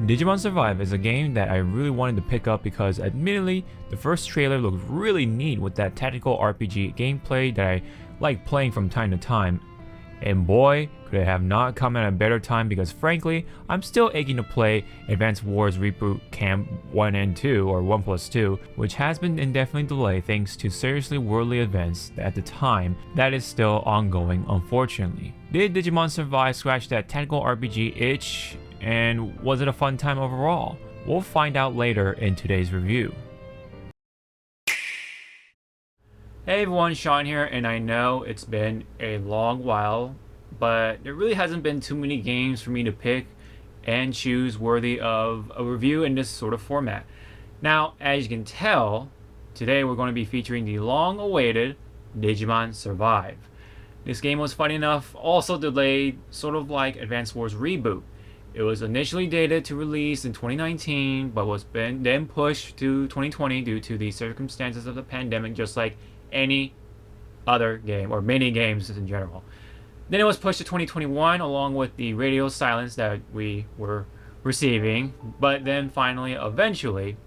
Digimon Survive is a game that I really wanted to pick up because admittedly, the first trailer looked really neat with that tactical RPG gameplay that I like playing from time to time. And boy, could it have not come at a better time because frankly, I'm still aching to play Advance Wars Reboot Camp 1 and 2 or 1+2, which has been indefinitely delayed thanks to seriously worldly events at the time that is still ongoing unfortunately. Did Digimon Survive scratch that tactical RPG itch? And was it a fun time overall? We'll find out later in today's review. Hey everyone, Sean here, and I know it's been a long while, but there really hasn't been too many games for me to pick and choose worthy of a review in this sort of format. Now, as you can tell, today we're going to be featuring the long-awaited Digimon Survive. This game was, funny enough, also delayed, sort of like Advance Wars Reboot. It was initially dated to release in 2019, but was then pushed to 2020 due to the circumstances of the pandemic, just like any other game, or many games in general. Then it was pushed to 2021, along with the radio silence that we were receiving, but then finally, eventually,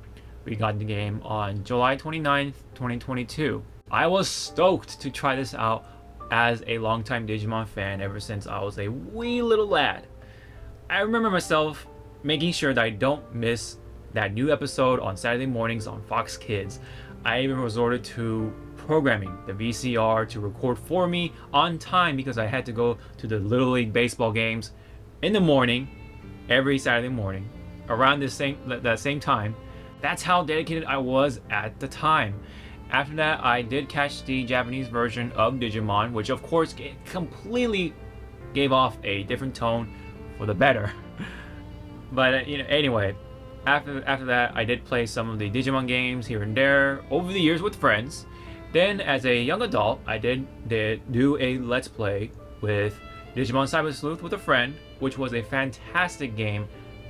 we got the game on July 29th, 2022. I was stoked to try this out as a longtime Digimon fan ever since I was a wee little lad. I remember myself making sure that I don't miss that new episode on Saturday mornings on Fox Kids. I even resorted to programming the VCR to record for me on time because I had to go to the Little League baseball games in the morning, every Saturday morning, around that same time. That's how dedicated I was at the time. After that, I did catch the Japanese version of Digimon, which of course completely gave off a different tone for the better. But anyway, after that, I did play some of the Digimon games here and there over the years with friends. Then, as a young adult, I did do a Let's Play with Digimon Cyber Sleuth with a friend, which was a fantastic game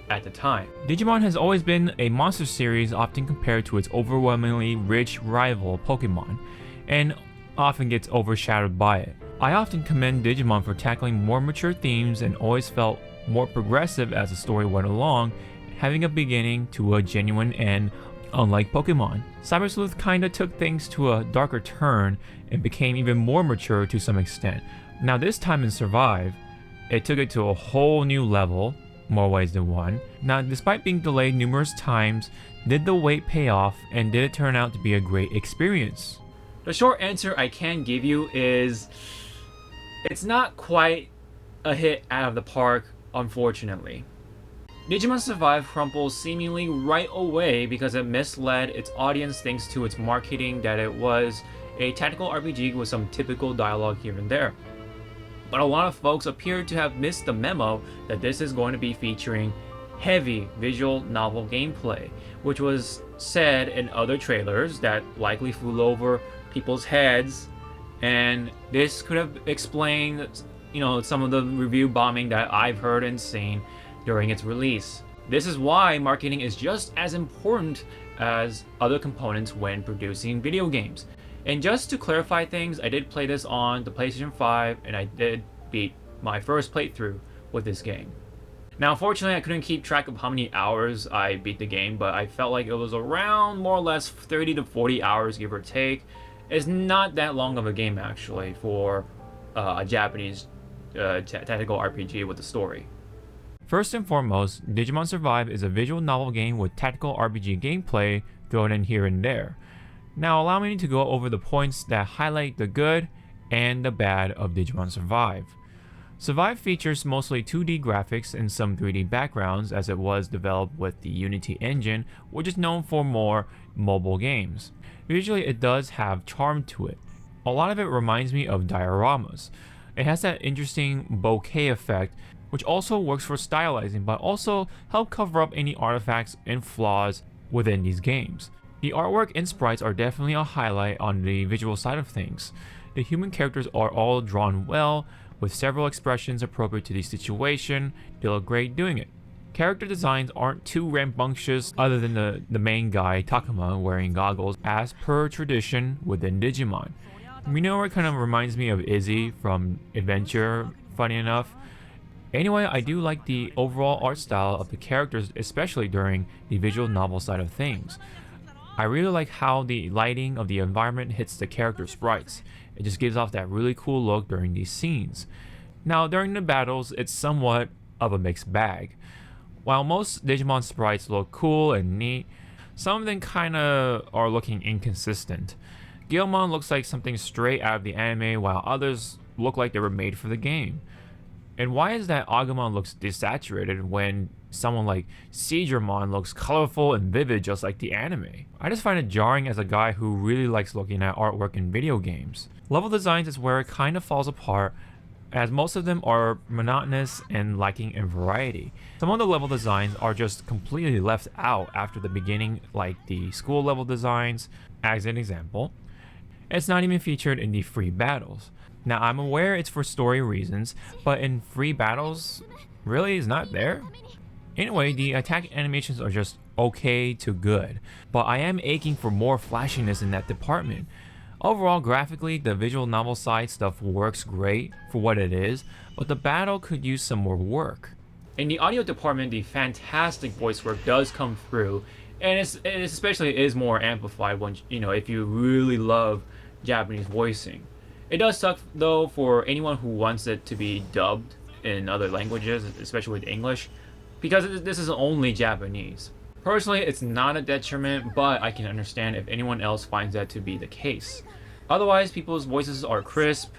at the time. Digimon has always been a monster series often compared to its overwhelmingly rich rival Pokemon, and often gets overshadowed by it. I often commend Digimon for tackling more mature themes and always felt more progressive as the story went along, having a beginning to a genuine end, unlike Pokemon. Cyber Sleuth kinda took things to a darker turn and became even more mature to some extent. Now this time in Survive, it took it to a whole new level, more ways than one. Now despite being delayed numerous times, did the wait pay off and did it turn out to be a great experience? The short answer I can give you is, it's not quite a hit out of the park, unfortunately. Digimon Survive crumbles seemingly right away because it misled its audience thanks to its marketing that it was a tactical RPG with some typical dialogue here and there. But a lot of folks appear to have missed the memo that this is going to be featuring heavy visual novel gameplay, which was said in other trailers that likely flew over people's heads, and this could have explained some of the review bombing that I've heard and seen during its release. This is why marketing is just as important as other components when producing video games. And just to clarify things, I did play this on the PlayStation 5 and I did beat my first playthrough with this game. Now unfortunately I couldn't keep track of how many hours I beat the game, but I felt like it was around more or less 30 to 40 hours give or take. It's not that long of a game actually for a Japanese tactical RPG with a story. First and foremost, Digimon Survive is a visual novel game with tactical RPG gameplay thrown in here and there. Now allow me to go over the points that highlight the good and the bad of Digimon Survive. Survive features mostly 2D graphics and some 3D backgrounds as it was developed with the Unity engine, which is known for more mobile games. Visually it does have charm to it. A lot of it reminds me of dioramas. It has that interesting bokeh effect, which also works for stylizing but also help cover up any artifacts and flaws within these games. The artwork and sprites are definitely a highlight on the visual side of things. The human characters are all drawn well, with several expressions appropriate to the situation. They look great doing it. Character designs aren't too rambunctious other than the main guy, Takuma, wearing goggles as per tradition within Digimon. Minoru kind of reminds me of Izzy from Adventure, funny enough. Anyway, I do like the overall art style of the characters, especially during the visual novel side of things. I really like how the lighting of the environment hits the character sprites. It just gives off that really cool look during these scenes. Now, during the battles, it's somewhat of a mixed bag. While most Digimon sprites look cool and neat, some of them kinda are looking inconsistent. Guilmon looks like something straight out of the anime, while others look like they were made for the game. And why is that Agumon looks desaturated when someone like Seedramon looks colorful and vivid just like the anime? I just find it jarring as a guy who really likes looking at artwork in video games. Level designs is where it kind of falls apart, as most of them are monotonous and lacking in variety. Some of the level designs are just completely left out after the beginning, like the school level designs, as an example. It's not even featured in the free battles. Now, I'm aware it's for story reasons, but in free battles, really is not there. Anyway, the attack animations are just okay to good, but I am aching for more flashiness in that department. Overall, graphically, the visual novel side stuff works great for what it is, but the battle could use some more work. In the audio department, the fantastic voice work does come through, and it especially is more amplified when, if you really love Japanese voicing. It does suck though for anyone who wants it to be dubbed in other languages, especially with English, because this is only Japanese. Personally, it's not a detriment, but I can understand if anyone else finds that to be the case. Otherwise, people's voices are crisp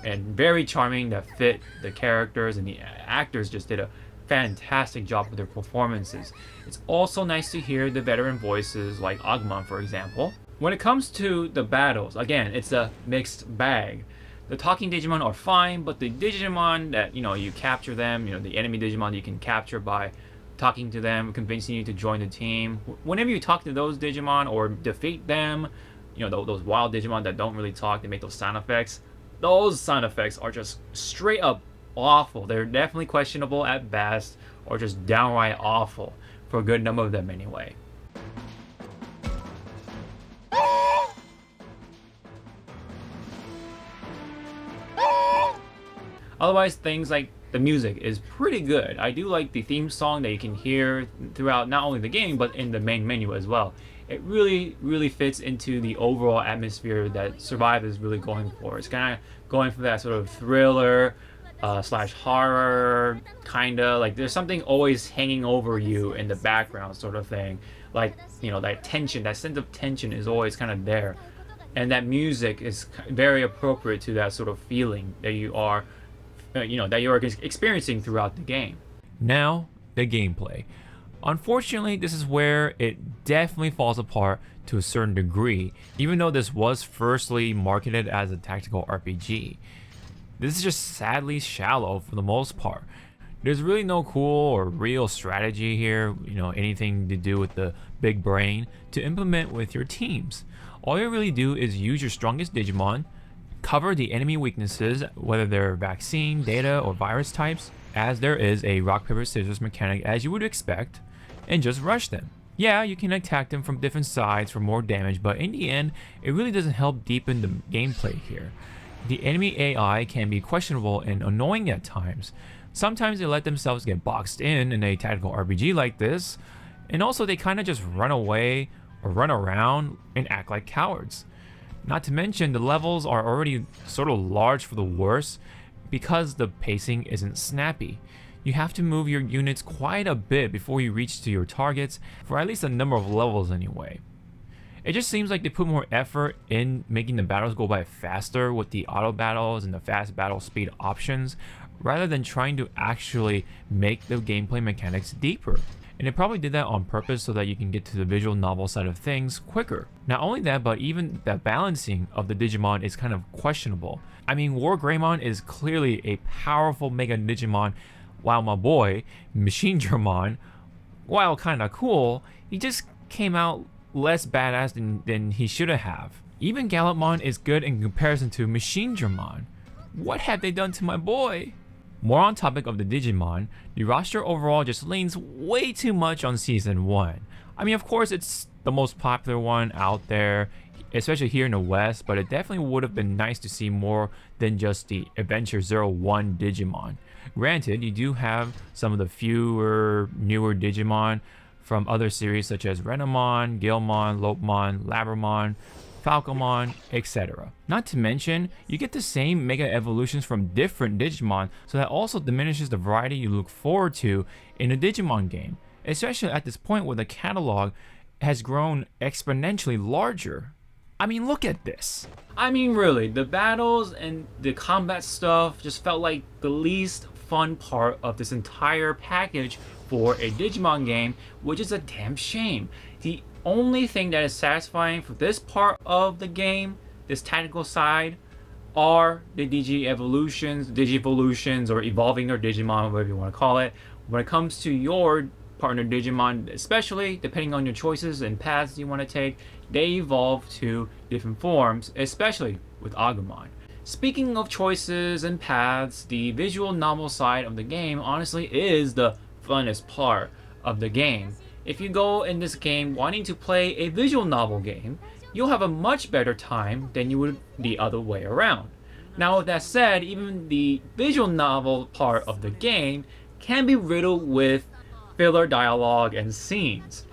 and very charming that fit the characters, and the actors just did a fantastic job with their performances. It's also nice to hear the veteran voices like Agumon, for example. When it comes to the battles, again, it's a mixed bag. The talking Digimon are fine, but the Digimon that, you capture them, the enemy Digimon you can capture by talking to them, convincing you to join the team. Whenever you talk to those Digimon or defeat them, those wild Digimon that don't really talk, they make those sound effects. Those sound effects are just straight up awful. They're definitely questionable at best, or just downright awful, for a good number of them anyway. Otherwise, things like the music is pretty good. I do like the theme song that you can hear throughout not only the game, but in the main menu as well. It really, really fits into the overall atmosphere that Survive is really going for. It's kind of going for that sort of thriller slash horror, kinda. Like there's something always hanging over you in the background sort of thing. Like, that tension, that sense of tension is always kind of there. And that music is very appropriate to that sort of feeling that you are experiencing throughout the game. Now, the gameplay. Unfortunately, this is where it definitely falls apart to a certain degree, even though this was firstly marketed as a tactical RPG. This is just sadly shallow for the most part. There's really no cool or real strategy here, anything to do with the big brain to implement with your teams. All you really do is use your strongest Digimon, cover the enemy weaknesses, whether they're vaccine, data, or virus types, as there is a rock, paper, scissors mechanic as you would expect, and just rush them. Yeah, you can attack them from different sides for more damage, but in the end, it really doesn't help deepen the gameplay here. The enemy AI can be questionable and annoying at times. Sometimes they let themselves get boxed in a tactical RPG like this, and also they kind of just run away or run around and act like cowards. Not to mention, the levels are already sort of large for the worse because the pacing isn't snappy. You have to move your units quite a bit before you reach to your targets, for at least a number of levels anyway. It just seems like they put more effort in making the battles go by faster with the auto battles and the fast battle speed options, rather than trying to actually make the gameplay mechanics deeper. And it probably did that on purpose so that you can get to the visual novel side of things quicker. Not only that, but even the balancing of the Digimon is kind of questionable. I mean, War Greymon is clearly a powerful Mega Digimon, while my boy, Machine Dramon, while kinda cool, he just came out less badass than he should have. Even Gallopmon is good in comparison to Machine Dramon. What have they done to my boy? More on topic of the Digimon, the roster overall just leans way too much on Season 1. I mean, of course, it's the most popular one out there. especially here in the West, but it definitely would have been nice to see more than just the Adventure 01 Digimon. Granted, you do have some of the fewer, newer Digimon from other series such as Renamon, Gilmon, Lopemon, Labramon, Falcomon, etc. Not to mention, you get the same Mega Evolutions from different Digimon, so that also diminishes the variety you look forward to in a Digimon game, especially at this point where the catalog has grown exponentially larger. I mean, look at this. I mean, really, the battles and the combat stuff just felt like the least fun part of this entire package for a Digimon game, which is a damn shame. The only thing that is satisfying for this part of the game, this tactical side, are the Digivolutions, or evolving their Digimon, whatever you want to call it. When it comes to your partner Digimon, especially depending on your choices and paths you want to take, they evolve to different forms, especially with Agumon. Speaking of choices and paths, the visual novel side of the game honestly is the funnest part of the game. If you go in this game wanting to play a visual novel game, you'll have a much better time than you would the other way around. Now, with that said, even the visual novel part of the game can be riddled with filler dialogue and scenes.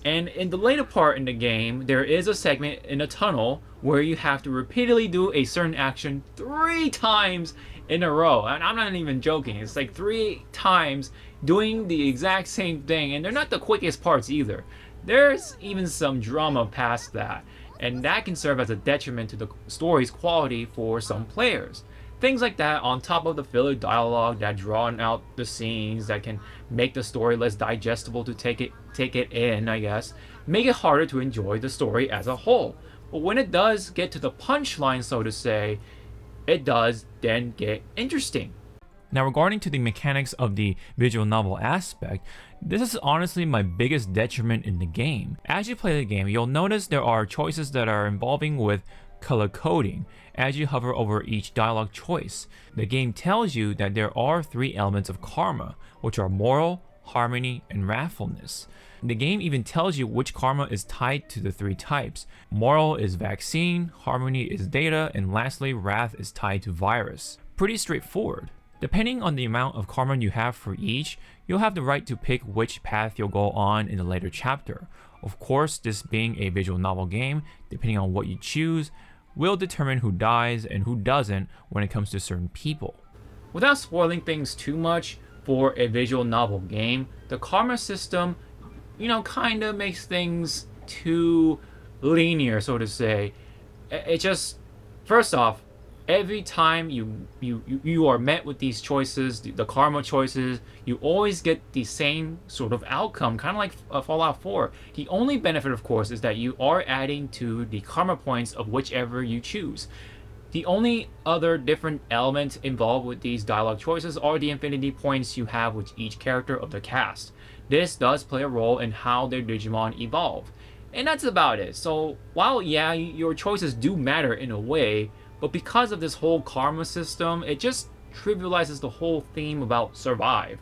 And in the later part in the game, there is a segment in a tunnel where you have to repeatedly do a certain action 3 times in a row. And I'm not even joking, it's like 3 times doing the exact same thing, and they're not the quickest parts either. There's even some drama past that, and that can serve as a detriment to the story's quality for some players. Things like that, on top of the filler dialogue that drawn out the scenes, that can make the story less digestible to take it in, I guess, make it harder to enjoy the story as a whole. But when it does get to the punchline, so to say, it does then get interesting. Now, regarding to the mechanics of the visual novel aspect, this is honestly my biggest detriment in the game. As you play the game, you'll notice there are choices that are involving with color coding as you hover over each dialogue choice. The game tells you that there are 3 elements of karma, which are moral, harmony, and wrathfulness. The game even tells you which karma is tied to the 3 types. Moral is vaccine, harmony is data, and lastly, wrath is tied to virus. Pretty straightforward. Depending on the amount of karma you have for each, you'll have the right to pick which path you'll go on in a later chapter. Of course, this being a visual novel game, depending on what you choose, will determine who dies and who doesn't when it comes to certain people. Without spoiling things too much for a visual novel game, the karma system, kind of makes things too linear, so to say. It just, first off, every time you are met with these choices, the karma choices, you always get the same sort of outcome, kind of like Fallout 4. The only benefit, of course, is that you are adding to the karma points of whichever you choose. The only other different elements involved with these dialogue choices are the infinity points you have with each character of the cast. This does play a role in how their Digimon evolve. And that's about it. So while, yeah, your choices do matter in a way, but because of this whole karma system, it just trivializes the whole theme about survive.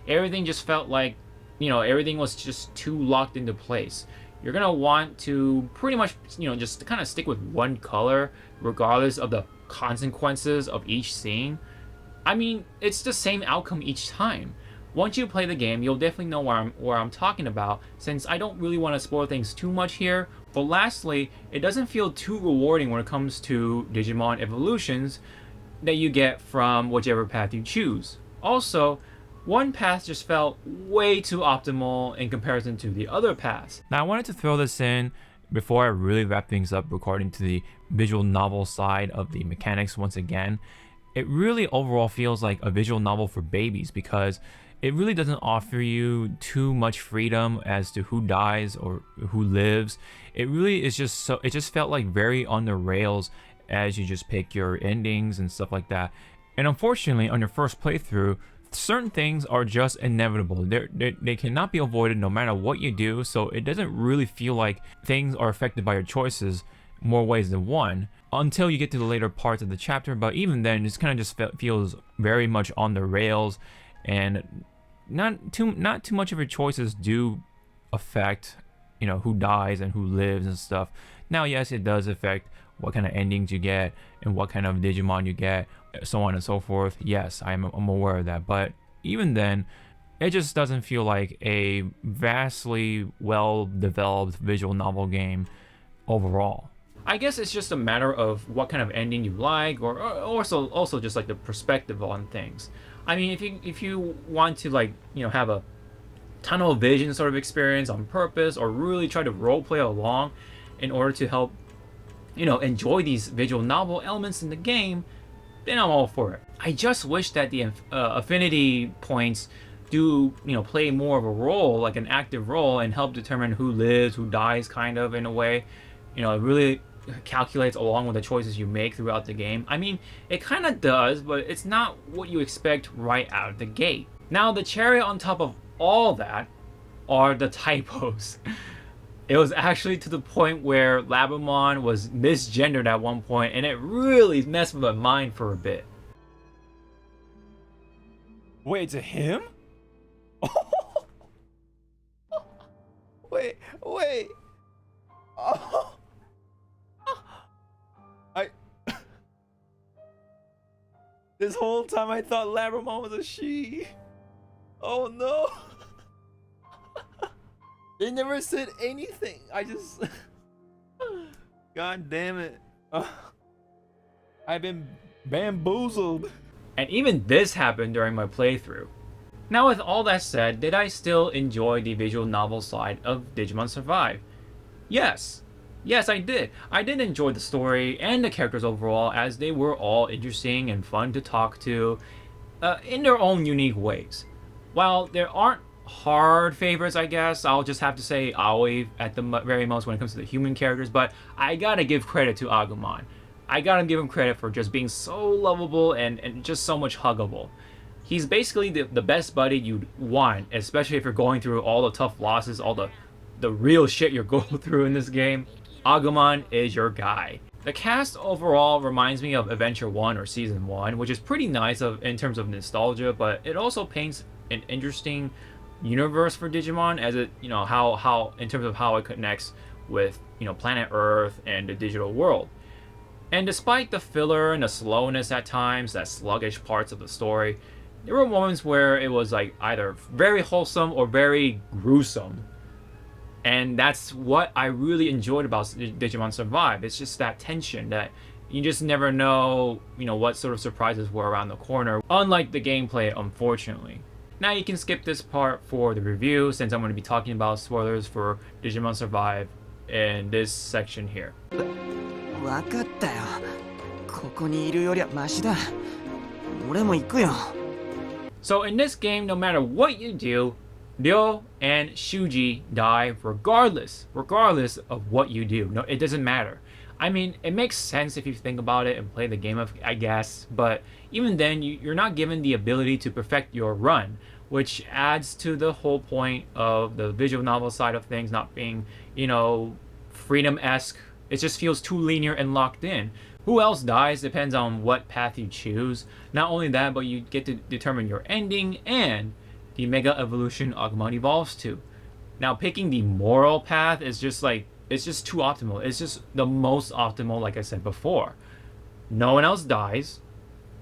Everything just felt like, everything was just too locked into place. You're gonna want to pretty much, just kind of stick with one color, regardless of the consequences of each scene. I mean, it's the same outcome each time. Once you play the game, you'll definitely know where I'm talking about, since I don't really want to spoil things too much here. But lastly, it doesn't feel too rewarding when it comes to Digimon evolutions that you get from whichever path you choose. Also, one path just felt way too optimal in comparison to the other paths. Now, I wanted to throw this in before I really wrap things up regarding to the visual novel side of the mechanics once again. It really overall feels like a visual novel for babies, because it really doesn't offer you too much freedom as to who dies or who lives. It really is just it just felt like very on the rails as you just pick your endings and stuff like that. And unfortunately, on your first playthrough, certain things are just inevitable. They cannot be avoided no matter what you do, so it doesn't really feel like things are affected by your choices more ways than one until you get to the later parts of the chapter. But even then, it kind of just feels very much on the rails, and not too much of your choices do affect who dies and who lives and stuff. Now, yes, it does affect what kind of endings you get and what kind of Digimon you get, so on and so forth. Yes, I'm aware of that, but even then, it just doesn't feel like a vastly well developed visual novel game overall. I guess it's just a matter of what kind of ending you like, or also just like the perspective on things. I mean, if you want to like have a tunnel vision sort of experience on purpose, or really try to role play along in order to help enjoy these visual novel elements in the game, then I'm all for it. I just wish that the affinity points do play more of a role, like an active role, and help determine who lives, who dies, kind of in a way. It really calculates along with the choices you make throughout the game. I mean, it kind of does, but it's not what you expect right out of the gate. Now, the cherry on top of all that are the typos. It was actually to the point where Labramon was misgendered at one point, and it really messed with my mind for a bit. Wait, to him? Wait. Oh. This whole time I thought Labramon was a she. Oh no. They never said anything. I just... God damn it. I've been bamboozled. And even this happened during my playthrough. Now, with all that said, did I still enjoy the visual novel side of Digimon Survive? Yes. Yes, I did. I did enjoy the story and the characters overall, as they were all interesting and fun to talk to in their own unique ways. While there aren't hard favorites, I guess, I'll just have to say Aoi at the very most when it comes to the human characters, but I gotta give credit to Agumon. I gotta give him credit for just being so lovable and just so much huggable. He's basically the best buddy you'd want, especially if you're going through all the tough losses, all the real shit you're going through in this game. Agumon is your guy. The cast overall reminds me of Adventure 1 or Season 1, which is pretty nice in terms of nostalgia, but it also paints an interesting universe for Digimon, as it how in terms of how it connects with planet Earth and the digital world. And despite the filler and the slowness at times, that sluggish parts of the story, there were moments where it was like either very wholesome or very gruesome. And that's what I really enjoyed about Digimon Survive. It's just that tension that you just never know, what sort of surprises were around the corner, unlike the gameplay, unfortunately. Now you can skip this part for the review, since I'm going to be talking about spoilers for Digimon Survive in this section here. わかったよ。ここにいるよりはマシだ。俺も行くよ。So in this game, no matter what you do, Ryo and Shuji die regardless of what you do. No, it doesn't matter. I mean, it makes sense if you think about it and play the game, I guess, but even then, you're not given the ability to perfect your run, which adds to the whole point of the visual novel side of things not being, freedom-esque. It just feels too linear and locked in. Who else dies depends on what path you choose. Not only that, but you get to determine your ending and the Mega Evolution Agumon evolves to. Now, picking the moral path is just it's just too optimal. It's just the most optimal, like I said before. No one else dies,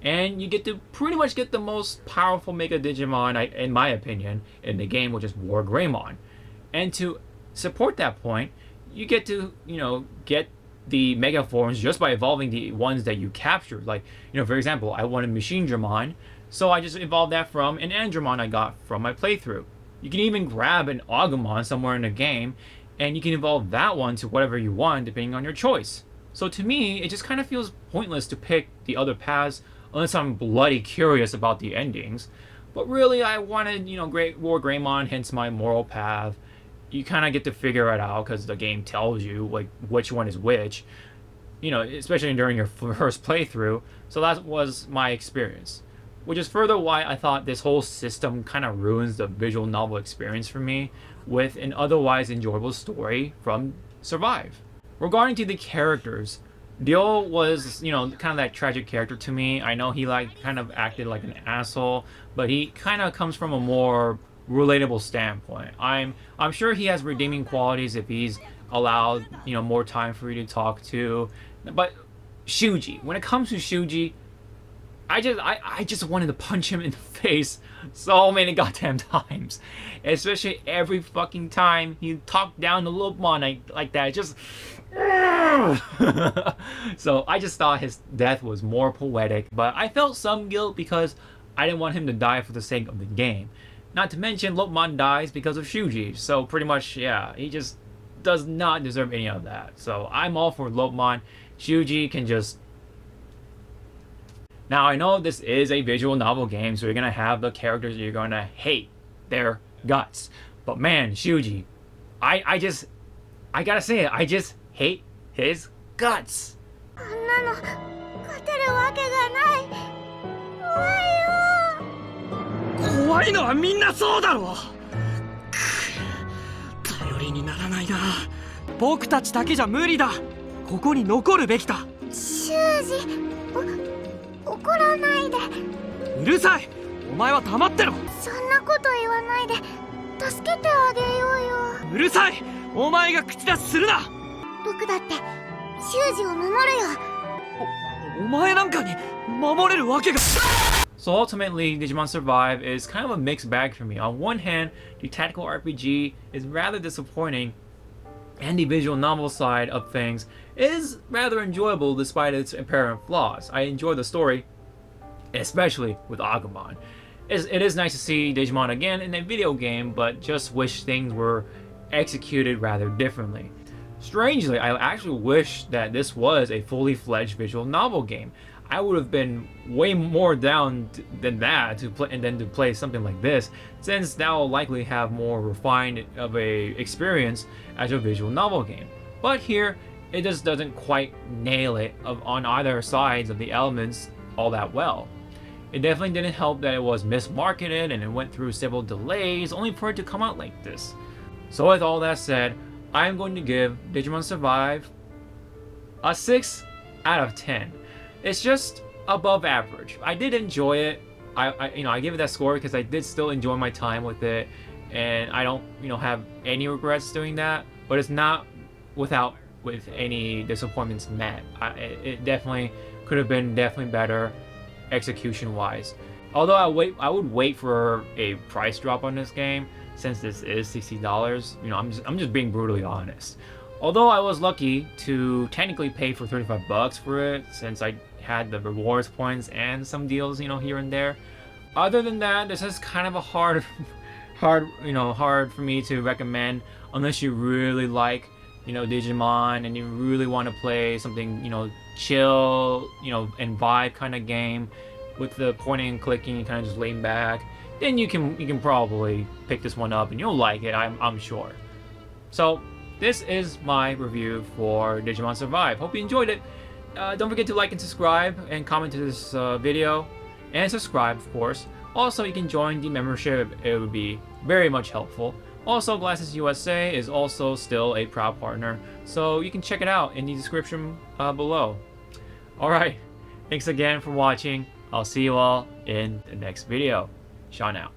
and you get to pretty much get the most powerful Mega Digimon, in my opinion, in the game, which is War Greymon. And to support that point, you get to, get the Mega forms just by evolving the ones that you captured. Like, for example, I wanted Machine Dramon, so I just evolved that from an Andromon I got from my playthrough. You can even grab an Agumon somewhere in the game, and you can evolve that one to whatever you want, depending on your choice. So to me, it just kind of feels pointless to pick the other paths, unless I'm bloody curious about the endings. But really, I wanted, Great War Greymon, hence my moral path. You kind of get to figure it out, because the game tells you, like, which one is which, especially during your first playthrough. So that was my experience. Which is further why I thought this whole system kind of ruins the visual novel experience for me, with an otherwise enjoyable story from Survive. Regarding to the characters, Ryo was, kind of that tragic character to me. I know he kind of acted like an asshole, but he kind of comes from a more relatable standpoint. I'm sure he has redeeming qualities if he's allowed, more time for you to talk to. But Shuji, when it comes to Shuji, I just wanted to punch him in the face so many goddamn times. Especially every fucking time he talked down to Lopmon like that. Just so I just thought his death was more poetic, but I felt some guilt because I didn't want him to die for the sake of the game. Not to mention Lopmon dies because of Shuji, so pretty much, yeah, he just does not deserve any of that. So I'm all for Lopmon. Shuji can just... Now I know this is a visual novel game, so you're gonna have the characters you're gonna hate their guts. But man, Shuji, I gotta say it, I just hate his guts. あんなの勝てるわけがない。怖いよ。怖いのはみんなそうだろ。頼りにならないな。僕たちだけじゃ無理だ。ここに残るべきだ。修二、怒らないで。うるさい。お前は黙ってろ。そんなこと言わないで。助けてあげようよ。うるさい。お前が口出しするな。僕だって修二を守るよ。お前なんかに守れるわけが。 So ultimately, Digimon Survive is kind of a mixed bag for me. On one hand, the tactical RPG is rather disappointing, and the visual novel side of things is rather enjoyable despite its apparent flaws. I enjoy the story, especially with Agumon. It is nice to see Digimon again in a video game, but just wish things were executed rather differently. Strangely, I actually wish that this was a fully fledged visual novel game. I would have been way more down than that to play, and then to play something like this, since that will likely have more refined of a experience as a visual novel game. But here, it just doesn't quite nail it on either sides of the elements all that well. It definitely didn't help that it was mismarketed and it went through several delays only for it to come out like this. So with all that said, I'm going to give Digimon Survive a 6 out of 10. It's just above average. I did enjoy it. I give it that score because I did still enjoy my time with it, and I don't have any regrets doing that. But it's not with any disappointments met. It definitely could have been better execution wise. Although I would wait for a price drop on this game since this is $60. I'm just being brutally honest. Although I was lucky to technically pay for $35 for it since I had the rewards points and some deals, here and there. Other than that, this is kind of a hard for me to recommend unless you really like, Digimon and you really want to play something, chill, and vibe kind of game with the pointing and clicking and kind of just laying back. Then you can probably pick this one up and you'll like it, I'm sure. So this is my review for Digimon Survive. Hope you enjoyed it. Don't forget to like and subscribe and comment to this video. And subscribe, of course. Also, you can join the membership. It would be very much helpful. Also, Glasses USA is also still a proud partner. So you can check it out in the description below. Alright, thanks again for watching. I'll see you all in the next video. Sean out.